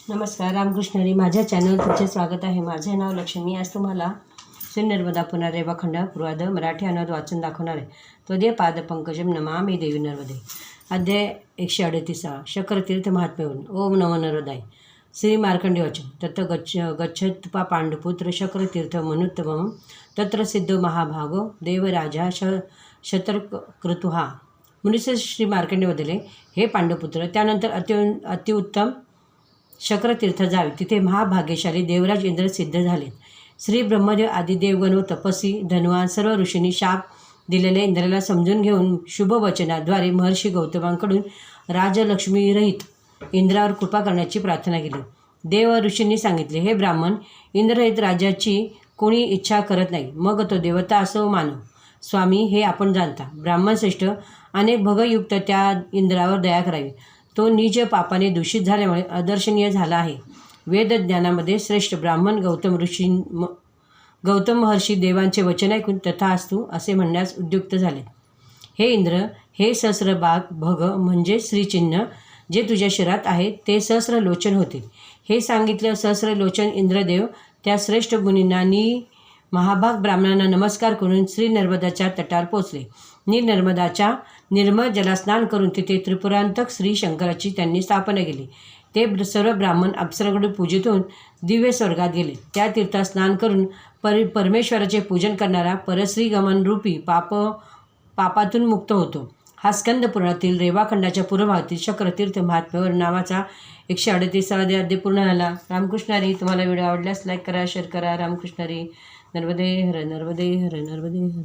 नमस्कार, रामकृष्ण हरी. माझ्या चॅनल तुमचे स्वागत आहे. माझे नाव लक्ष्मी. आज तुम्हाला श्री नर्मदा पुन्हा रेवाखंड पूर्वाध मराठी अनुवाद वाचून दाखवणार आहे. त्वदीय पाद पंकजम नमामि देवी नर्मदे. अध्याय 138. शक्रतीर्थ महात्म्यवरून. ओम नमो नर्मदाय. श्री मार्कंडेय वचन. तत् गच्छत्पा पांडुपुत्र शक्रतीर्थ मनुत्तमं तत्र सिद्धो महाभागो देवराजा शतक्रतुहा. मुनीचे श्री मार्कंडेय बोलले, हे पांडुपुत्र, त्यानंतर अतिउत्तम शक्रतीर्थ जावे. तिथे महाभाग्यशाली देवराज इंद्र सिद्ध झाले. श्री ब्रह्मदेव आदी देवगण व तपस्वी धनवान सर्व ऋषींनी शाप दिलेल्या इंद्राला समजून घेऊन शुभवचनाद्वारे महर्षी गौतमांकडून राजलक्ष्मीरहित इंद्रावर कृपा करण्याची प्रार्थना केली. देव ऋषींनी सांगितले, हे ब्राह्मण, इंद्ररहित राज्याची कोणी इच्छा करत नाही, मग तो देवता असो मानव. स्वामी, हे आपण जाणता. ब्राह्मणश्रेष्ठ अनेक भगयुक्त त्या इंद्रावर दया करावी. तो निज पापाने दूषित झाल्यामुळे अदर्शनीय झाला आहे. वेदज्ञानामध्ये श्रेष्ठ ब्राह्मण गौतम महर्षी देवांचे वचन ऐकून तथास्तु असे म्हणण्यास उद्युक्त झाले. हे इंद्र, हे सहस्रबाग भग म्हणजे श्रीचिन्ह जे तुझ्या शिरात आहे ते सहस्रलोचन होते. हे सांगितले सहस्रलोचन इंद्रदेव त्या श्रेष्ठ मुनींना महाभाग ब्राह्मणांना नमस्कार करून श्री नर्मदाच्या तटावर पोचले. नर्मदाच्या निर्मळ जलास्नान करून तिथे त्रिपुरांतक श्री शंकराची त्यांनी स्थापना केली. ते सर्व ब्राह्मण अप्सराकडून पूजित होऊन दिव्य स्वर्गात गेले. त्या तीर्थात स्नान करून परमेश्वराचे पूजन करणारा परश्रीगमन रूपी पापातून मुक्त होतो. हा स्कंद पुराणातील रेवाखंडाच्या पूर्व भागातील शक्रतीर्थ महात्म्यवर नावाचा 138 अध्याय पूर्ण झाला. रामकृष्ण हरी. तुम्हाला व्हिडिओ आवडल्यास लाईक करा, शेअर करा. रामकृष्ण हरी. नर्मदे हर, नर्मदे हर, नर्मदे हर.